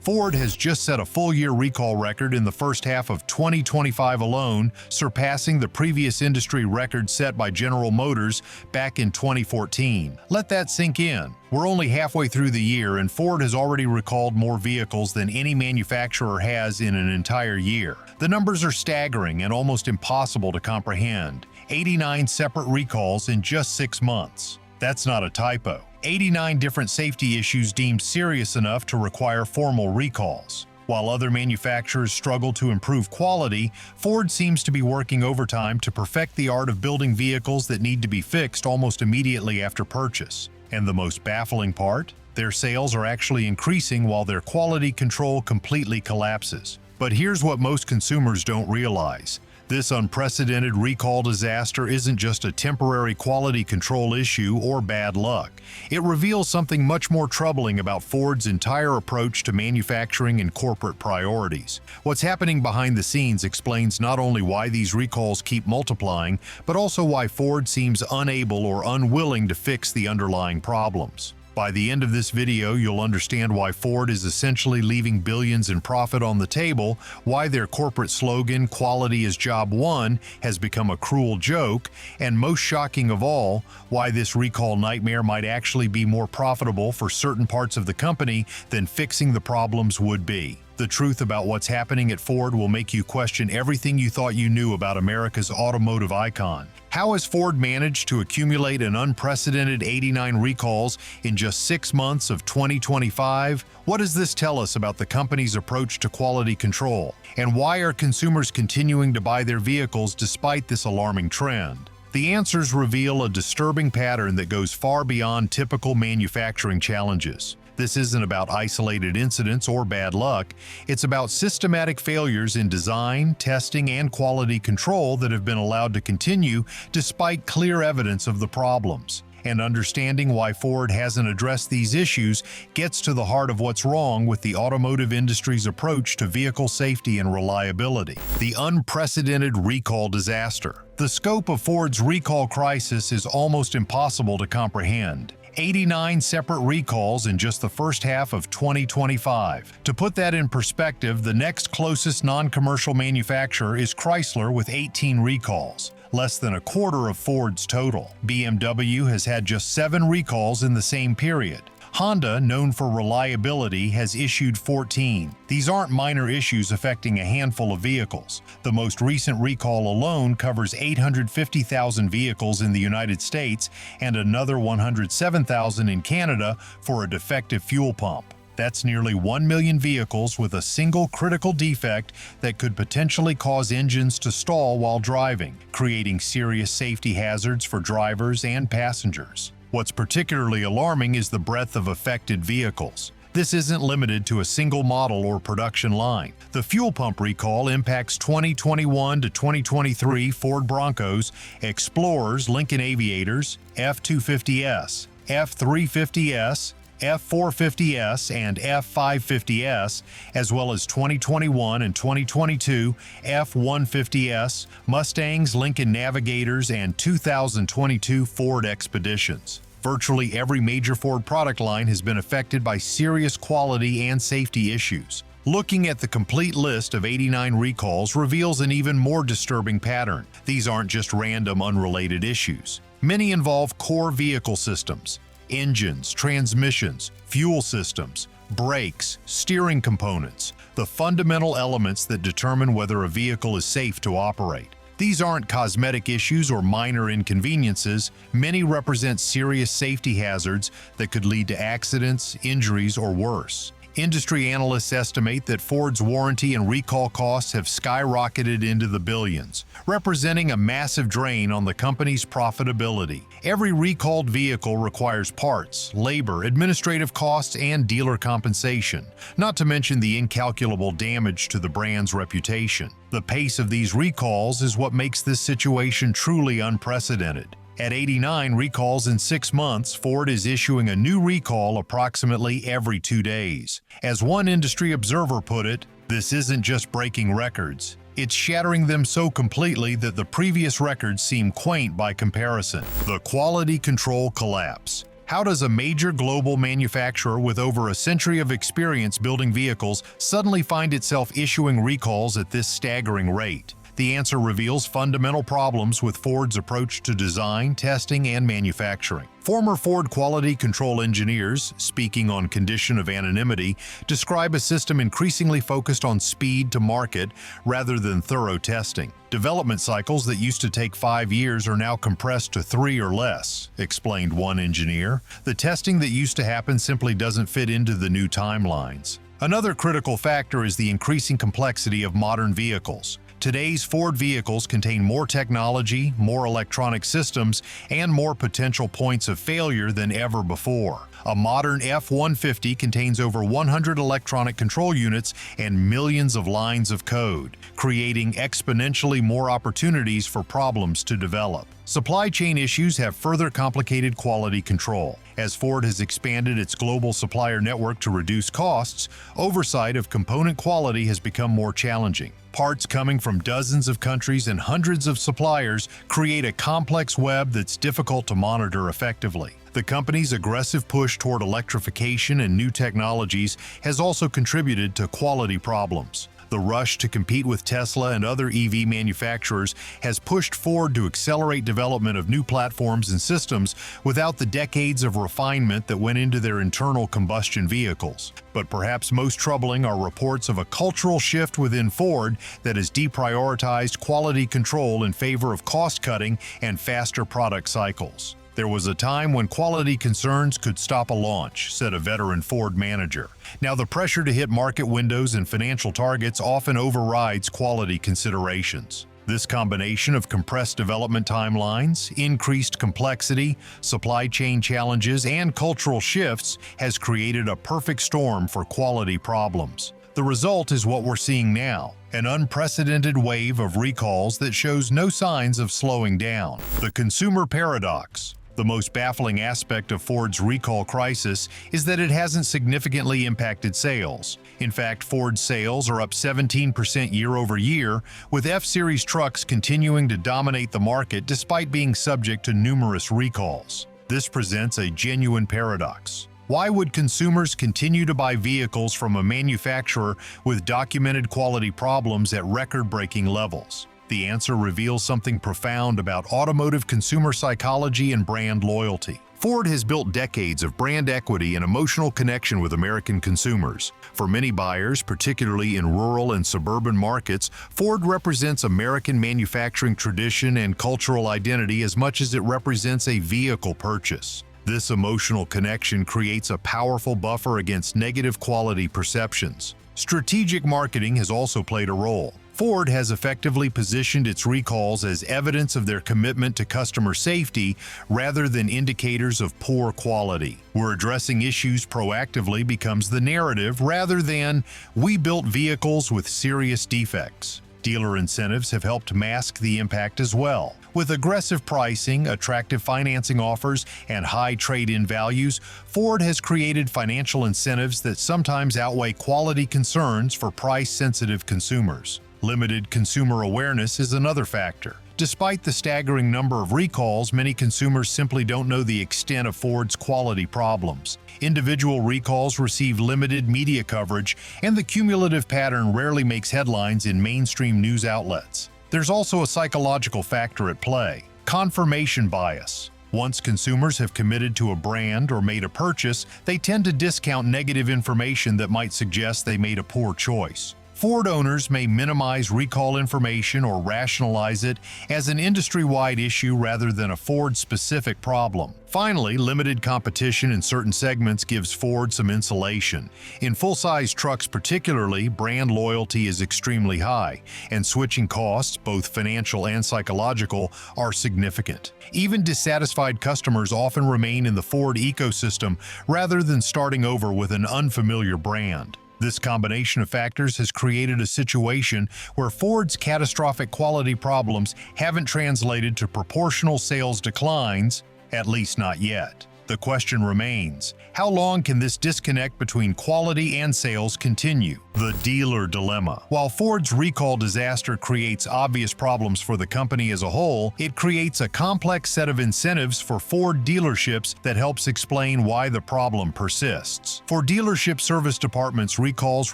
Ford has just set a full-year recall record in the first half of 2025 alone, surpassing the previous industry record set by General Motors back in 2014. Let that sink in. We're only halfway through the year, and Ford has already recalled more vehicles than any manufacturer has in an entire year. The numbers are staggering and almost impossible to comprehend. 89 separate recalls in just 6 months. That's not a typo. 89 different safety issues deemed serious enough to require formal recalls. While other manufacturers struggle to improve quality, Ford seems to be working overtime to perfect the art of building vehicles that need to be fixed almost immediately after purchase. And the most baffling part? Their sales are actually increasing while their quality control completely collapses. But here's what most consumers don't realize. This unprecedented recall disaster isn't just a temporary quality control issue or bad luck. It reveals something much more troubling about Ford's entire approach to manufacturing and corporate priorities. What's happening behind the scenes explains not only why these recalls keep multiplying, but also why Ford seems unable or unwilling to fix the underlying problems. By the end of this video, you'll understand why Ford is essentially leaving billions in profit on the table, why their corporate slogan, "Quality is Job One," has become a cruel joke, and most shocking of all, why this recall nightmare might actually be more profitable for certain parts of the company than fixing the problems would be. The truth about what's happening at Ford will make you question everything you thought you knew about America's automotive icon. How has Ford managed to accumulate an unprecedented 89 recalls in just 6 months of 2025? What does this tell us about the company's approach to quality control? And why are consumers continuing to buy their vehicles despite this alarming trend? The answers reveal a disturbing pattern that goes far beyond typical manufacturing challenges. This isn't about isolated incidents or bad luck. It's about systematic failures in design, testing, and quality control that have been allowed to continue despite clear evidence of the problems. And understanding why Ford hasn't addressed these issues gets to the heart of what's wrong with the automotive industry's approach to vehicle safety and reliability. The unprecedented recall disaster. The scope of Ford's recall crisis is almost impossible to comprehend. 89 separate recalls in just the first half of 2025. To put that in perspective, the next closest non-commercial manufacturer is Chrysler with 18 recalls, less than a quarter of Ford's total. BMW has had just 7 recalls in the same period. Honda, known for reliability, has issued 14. These aren't minor issues affecting a handful of vehicles. The most recent recall alone covers 850,000 vehicles in the United States and another 107,000 in Canada for a defective fuel pump. That's nearly 1 million vehicles with a single critical defect that could potentially cause engines to stall while driving, creating serious safety hazards for drivers and passengers. What's particularly alarming is the breadth of affected vehicles. This isn't limited to a single model or production line. The fuel pump recall impacts 2021 to 2023 Ford Broncos, Explorers, Lincoln Aviators, F-250S, F-350S, F-450S, and F-550S, as well as 2021 and 2022 F-150S, Mustangs, Lincoln Navigators, and 2022 Ford Expeditions. Virtually every major Ford product line has been affected by serious quality and safety issues. Looking at the complete list of 89 recalls reveals an even more disturbing pattern. These aren't just random, unrelated issues. Many involve core vehicle systems, engines, transmissions, fuel systems, brakes, steering components, the fundamental elements that determine whether a vehicle is safe to operate. These aren't cosmetic issues or minor inconveniences. Many represent serious safety hazards that could lead to accidents, injuries, or worse. Industry analysts estimate that Ford's warranty and recall costs have skyrocketed into the billions, representing a massive drain on the company's profitability. Every recalled vehicle requires parts, labor, administrative costs, and dealer compensation, not to mention the incalculable damage to the brand's reputation. The pace of these recalls is what makes this situation truly unprecedented. At 89 recalls in 6 months, Ford is issuing a new recall approximately every 2 days. As one industry observer put it, this isn't just breaking records. It's shattering them so completely that the previous records seem quaint by comparison. The quality control collapse. How does a major global manufacturer with over a century of experience building vehicles suddenly find itself issuing recalls at this staggering rate? The answer reveals fundamental problems with Ford's approach to design, testing, and manufacturing. Former Ford quality control engineers, speaking on condition of anonymity, describe a system increasingly focused on speed to market rather than thorough testing. Development cycles that used to take 5 years are now compressed to 3 or less, explained one engineer. The testing that used to happen simply doesn't fit into the new timelines. Another critical factor is the increasing complexity of modern vehicles. Today's Ford vehicles contain more technology, more electronic systems, and more potential points of failure than ever before. A modern F-150 contains over 100 electronic control units and millions of lines of code, creating exponentially more opportunities for problems to develop. Supply chain issues have further complicated quality control. As Ford has expanded its global supplier network to reduce costs, oversight of component quality has become more challenging. Parts coming from dozens of countries and hundreds of suppliers create a complex web that's difficult to monitor effectively. The company's aggressive push toward electrification and new technologies has also contributed to quality problems. The rush to compete with Tesla and other EV manufacturers has pushed Ford to accelerate development of new platforms and systems without the decades of refinement that went into their internal combustion vehicles. But perhaps most troubling are reports of a cultural shift within Ford that has deprioritized quality control in favor of cost-cutting and faster product cycles. "There was a time when quality concerns could stop a launch," said a veteran Ford manager. Now the pressure to hit market windows and financial targets often overrides quality considerations. This combination of compressed development timelines, increased complexity, supply chain challenges, and cultural shifts has created a perfect storm for quality problems. The result is what we're seeing now, an unprecedented wave of recalls that shows no signs of slowing down. The consumer paradox. The most baffling aspect of Ford's recall crisis is that it hasn't significantly impacted sales. In fact, Ford's sales are up 17% year over year, with F-Series trucks continuing to dominate the market despite being subject to numerous recalls. This presents a genuine paradox. Why would consumers continue to buy vehicles from a manufacturer with documented quality problems at record-breaking levels? The answer reveals something profound about automotive consumer psychology and brand loyalty. Ford has built decades of brand equity and emotional connection with American consumers. For many buyers, particularly in rural and suburban markets, Ford represents American manufacturing tradition and cultural identity as much as it represents a vehicle purchase. This emotional connection creates a powerful buffer against negative quality perceptions. Strategic marketing has also played a role. Ford has effectively positioned its recalls as evidence of their commitment to customer safety rather than indicators of poor quality. "We're addressing issues proactively" becomes the narrative rather than "we built vehicles with serious defects." Dealer incentives have helped mask the impact as well. With aggressive pricing, attractive financing offers, and high trade-in values, Ford has created financial incentives that sometimes outweigh quality concerns for price-sensitive consumers. Limited consumer awareness is another factor. Despite the staggering number of recalls, many consumers simply don't know the extent of Ford's quality problems. Individual recalls receive limited media coverage, and the cumulative pattern rarely makes headlines in mainstream news outlets. There's also a psychological factor at play: confirmation bias. Once consumers have committed to a brand or made a purchase, they tend to discount negative information that might suggest they made a poor choice. Ford owners may minimize recall information or rationalize it as an industry-wide issue rather than a Ford-specific problem. Finally, limited competition in certain segments gives Ford some insulation. In full-size trucks particularly, brand loyalty is extremely high, and switching costs, both financial and psychological, are significant. Even dissatisfied customers often remain in the Ford ecosystem rather than starting over with an unfamiliar brand. This combination of factors has created a situation where Ford's catastrophic quality problems haven't translated to proportional sales declines, at least not yet. The question remains, how long can this disconnect between quality and sales continue? The dealer dilemma. While Ford's recall disaster creates obvious problems for the company as a whole, it creates a complex set of incentives for Ford dealerships that helps explain why the problem persists. For dealership service departments, recalls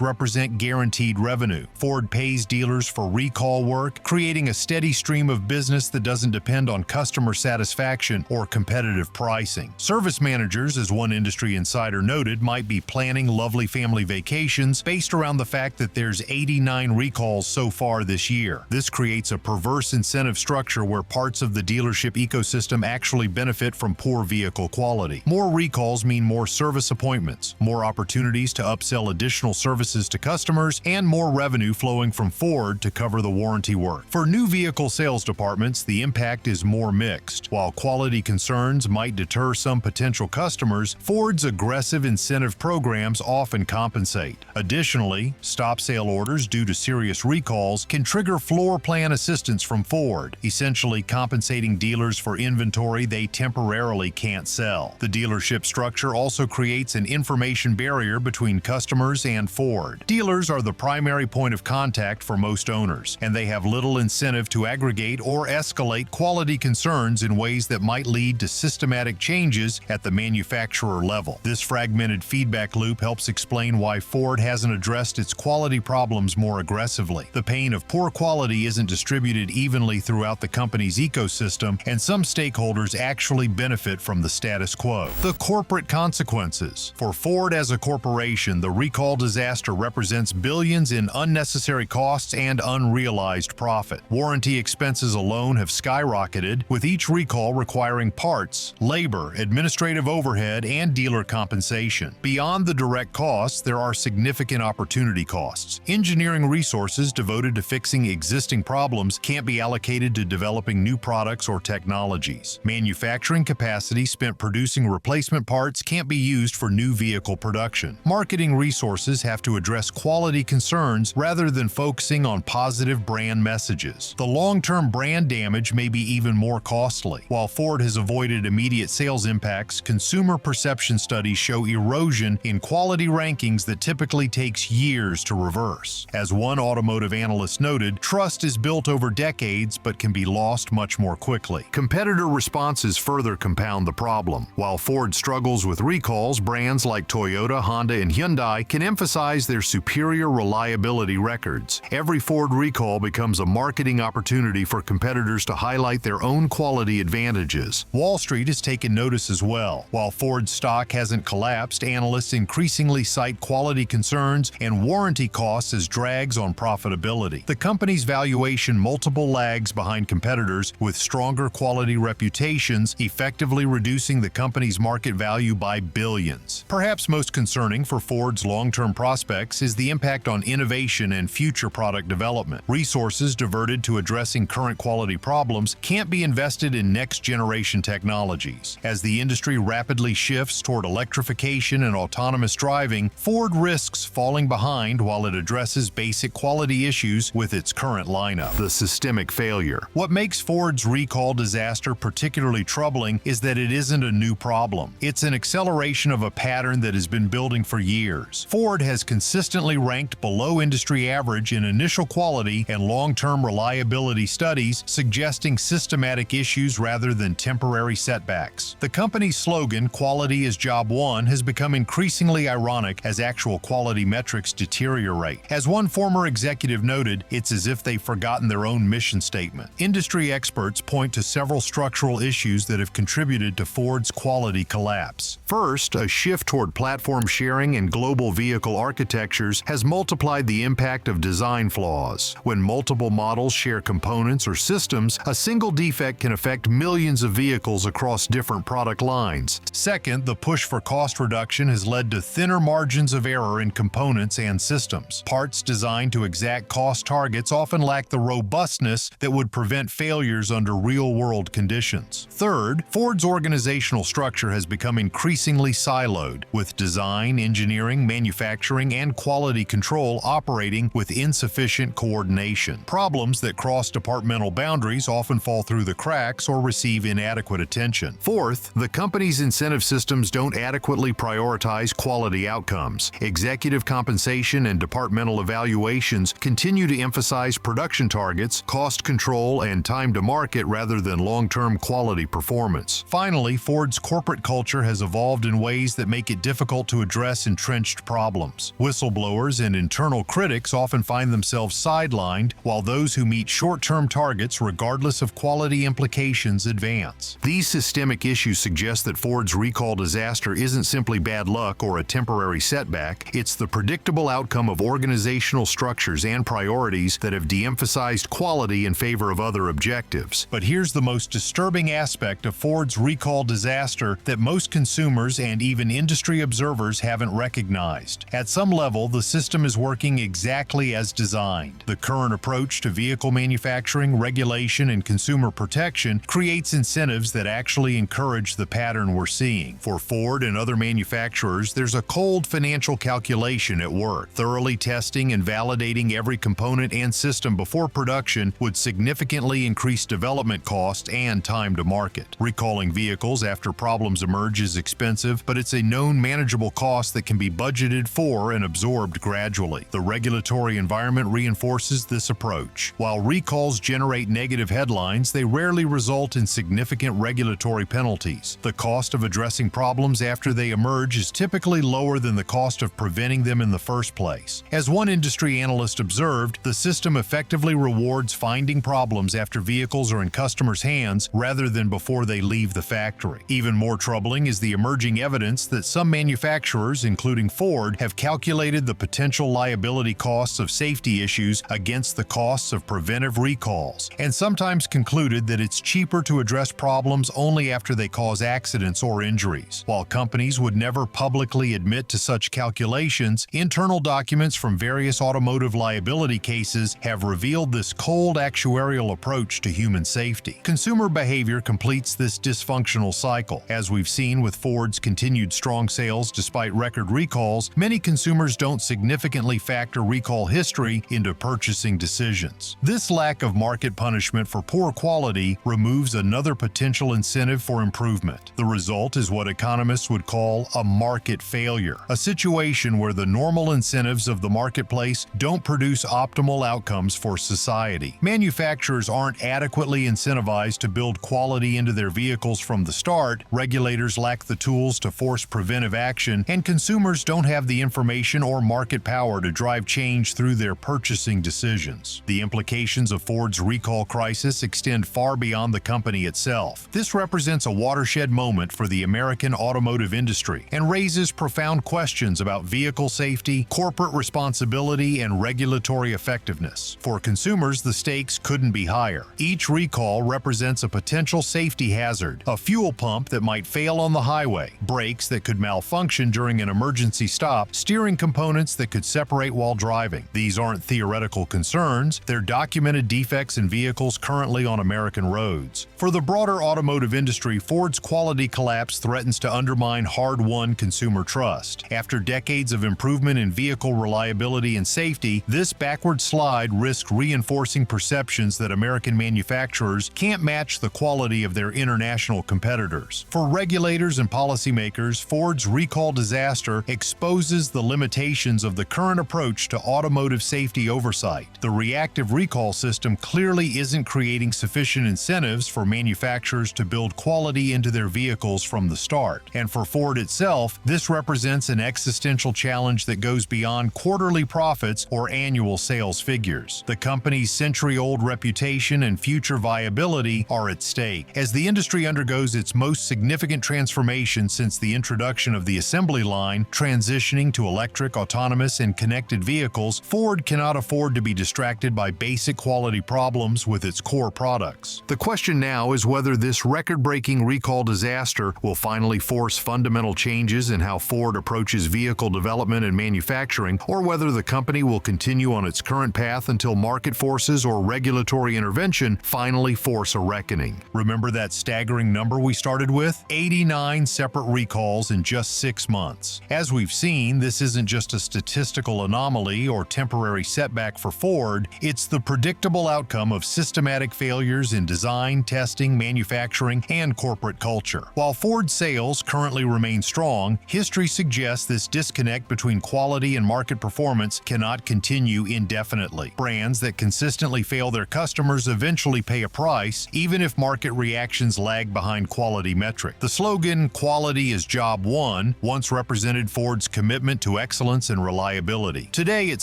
represent guaranteed revenue. Ford pays dealers for recall work, creating a steady stream of business that doesn't depend on customer satisfaction or competitive pricing. Service managers, as one industry insider noted, might be planning lovely family vacations based around the fact that there's 89 recalls so far this year. This creates a perverse incentive structure where parts of the dealership ecosystem actually benefit from poor vehicle quality. More recalls mean more service appointments, more opportunities to upsell additional services to customers, and more revenue flowing from Ford to cover the warranty work. For new vehicle sales departments, the impact is more mixed. While quality concerns might deter some potential customers, Ford's aggressive incentive programs often compensate. Additionally, stop sale orders due to serious recalls can trigger floor plan assistance from Ford, essentially compensating dealers for inventory they temporarily can't sell. The dealership structure also creates an information barrier between customers and Ford. Dealers are the primary point of contact for most owners, and they have little incentive to aggregate or escalate quality concerns in ways that might lead to systematic changes at the manufacturer level. This fragmented feedback loop helps explain why Ford hasn't addressed its quality problems more aggressively. The pain of poor quality isn't distributed evenly throughout the company's ecosystem, and some stakeholders actually benefit from the status quo. The corporate consequences. For Ford as a corporation, the recall disaster represents billions in unnecessary costs and unrealized profit. Warranty expenses alone have skyrocketed, with each recall requiring parts, labor, administrative overhead, and dealer compensation. Beyond the direct costs, there are significant opportunity costs. Engineering resources devoted to fixing existing problems can't be allocated to developing new products or technologies. Manufacturing capacity spent producing replacement parts can't be used for new vehicle production. Marketing resources have to address quality concerns rather than focusing on positive brand messages. The long-term brand damage may be even more costly. While Ford has avoided immediate sales impacts, consumer perception studies show erosion in quality rankings that typically takes years to reverse. As one automotive analyst noted, trust is built over decades but can be lost much more quickly. Competitor responses further compound the problem. While Ford struggles with recalls, brands like Toyota, Honda, and Hyundai can emphasize their superior reliability records. Every Ford recall becomes a marketing opportunity for competitors to highlight their own quality advantages. Wall Street has taken notice as well. While Ford's stock hasn't collapsed, analysts increasingly cite quality concerns and warranty costs as drags on profitability. The company's valuation multiple lags behind competitors with stronger quality reputations, effectively reducing the company's market value by billions. Perhaps most concerning for Ford's long-term prospects is the impact on innovation and future product development. Resources diverted to addressing current quality problems can't be invested in next-generation technologies. As the industry rapidly shifts toward electrification and autonomous driving, Ford risks falling behind while it addresses basic quality issues with its current lineup. The systemic failure. What makes Ford's recall disaster particularly troubling is that it isn't a new problem. It's an acceleration of a pattern that has been building for years. Ford has consistently ranked below industry average in initial quality and long-term reliability studies, suggesting systematic issues rather than temporary setbacks. The company's slogan, "Quality is Job One," has become increasingly ironic as actual quality metrics deteriorate. As one former executive noted, it's as if they've forgotten their own mission statement. Industry experts point to several structural issues that have contributed to Ford's quality collapse. First, a shift toward platform sharing and global vehicle architectures has multiplied the impact of design flaws. When multiple models share components or systems, a single defect can affect millions of vehicles across different product lines. Second, the push for cost reduction has led to thinner margins of error in components and systems. Parts designed to exact cost targets often lack the robustness that would prevent failures under real-world conditions. Third, Ford's organizational structure has become increasingly siloed, with design, engineering, manufacturing, and quality control operating with insufficient coordination. Problems that cross departmental boundaries often fall through the cracks or receive inadequate attention. Fourth, the company's incentive systems don't adequately prioritize quality outcomes. Executive compensation and departmental evaluations continue to emphasize production targets, cost control, and time to market rather than long-term quality performance. Finally, Ford's corporate culture has evolved in ways that make it difficult to address entrenched problems. Whistleblowers and internal critics often find themselves sidelined, while those who meet short-term targets regardless of quality implications advance. These systemic issues suggest that Ford's recall disaster isn't simply bad luck or a temporary setback, it's the predictable outcome of organizational structures and priorities that have de-emphasized quality in favor of other objectives. But here's the most disturbing aspect of Ford's recall disaster that most consumers and even industry observers haven't recognized. At some level, the system is working exactly as designed. The current approach to vehicle manufacturing, regulation, and consumer protection creates incentives that actually encourage the pattern we're seeing. For Ford and other manufacturers, there's a cold financial calculation at work. Thoroughly testing and validating every component and system before production would significantly increase development costs and time to market. Recalling vehicles after problems emerge is expensive, but it's a known manageable cost that can be budgeted for and absorbed gradually. The regulatory environment reinforces this approach. While recalls generate negative headlines, they rarely result in significant regulatory penalties. The cost of addressing problems after they emerge is typically lower than the cost of preventing them in the first place. As one industry analyst observed, the system effectively rewards finding problems after vehicles are in customers' hands rather than before they leave the factory. Even more troubling is the emerging evidence that some manufacturers, including Ford, have calculated the potential liability costs of safety issues against the costs of preventive recalls, and sometimes concluded that it's cheaper to address problems only after they cause accidents or injuries. While companies would never publicly admit to such calculations, internal documents from various automotive liability cases have revealed this cold actuarial approach to human safety. Consumer behavior completes this dysfunctional cycle. As we've seen with Ford's continued strong sales despite record recalls, many consumers don't significantly factor recall history into purchasing decisions. This lack of market punishment for poor quality removes another potential incentive for improvement. The result is what economists would call a market failure, a situation where the normal incentives of the marketplace don't produce optimal outcomes for society. Manufacturers aren't adequately incentivized to build quality into their vehicles from the start, regulators lack the tools to force preventive action, and consumers don't have the information or market power to drive change through their purchasing decisions. The implications of Ford's recall crisis extend far beyond the company itself. This represents a watershed moment for the American automotive industry and raises profound questions about vehicle safety, corporate responsibility, and regulatory effectiveness. For consumers, the stakes couldn't be higher. Each recall represents a potential safety hazard, a fuel pump that might fail on the highway, brakes that could malfunction during an emergency stop, steering components that could separate while driving. These aren't theoretical concerns, they're documented defects in vehicles currently on American roads. For the broader automotive industry, Ford's quality collapse threatens to undermine hard-won consumer trust. After decades of improvement in vehicle reliability and safety, this backward slide risks reinforcing perceptions that American manufacturers can't match the quality of their international competitors. For regulators and policymakers, Ford's recall disaster exposes the limitations of the current approach to automotive safety oversight. The reactive recall system clearly isn't creating sufficient incentives for manufacturers to build quality into their vehicles from the start. And for Ford itself, this represents an existential challenge that goes beyond quarterly profits or annual sales figures. The company's century-old reputation and future viability are at stake. As the industry undergoes its most significant transformation since the introduction of the assembly line, transitioning to electric, autonomous, and connected vehicles, Ford cannot afford to be distracted by basic quality problems with its core products. The question now is whether this record-breaking recall disaster will finally force fundamental changes in how Ford approaches vehicle development and manufacturing, or whether the company will continue on its current path until market forces or regulatory intervention finally force a reckoning. Remember that staggering number we started with? 89 separate recalls in just 6 months. As we've seen, this isn't just a statistical anomaly or temporary setback for Ford, it's the predictable outcome of systematic failures in design, testing, manufacturing, and corporate culture. culture. While Ford sales currently remain strong, history suggests this disconnect between quality and market performance cannot continue indefinitely. Brands that consistently fail their customers eventually pay a price, even if market reactions lag behind quality metrics. The slogan, "Quality is Job One," once represented Ford's commitment to excellence and reliability. Today, it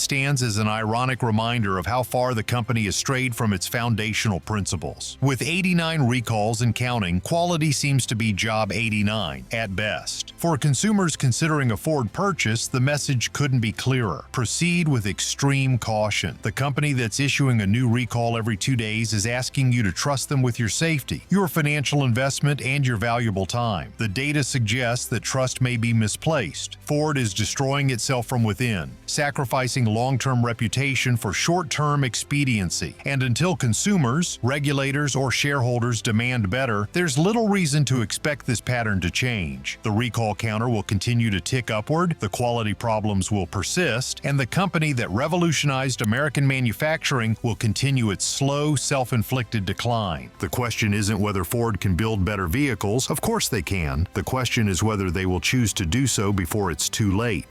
stands as an ironic reminder of how far the company has strayed from its foundational principles. With 89 recalls and counting, quality seems to be job 89 at best. For consumers considering a Ford purchase, the message couldn't be clearer. Proceed with extreme caution. The company that's issuing a new recall every 2 days is asking you to trust them with your safety, your financial investment, and your valuable time. The data suggests that trust may be misplaced. Ford is destroying itself from within, sacrificing long-term reputation for short-term expediency. And until consumers, regulators, or shareholders demand better, there's little reason to expect this pattern to change. The recall counter will continue to tick upward, the quality problems will persist, and the company that revolutionized American manufacturing will continue its slow, self-inflicted decline. The question isn't whether Ford can build better vehicles. Of course they can. The question is whether they will choose to do so before it's too late.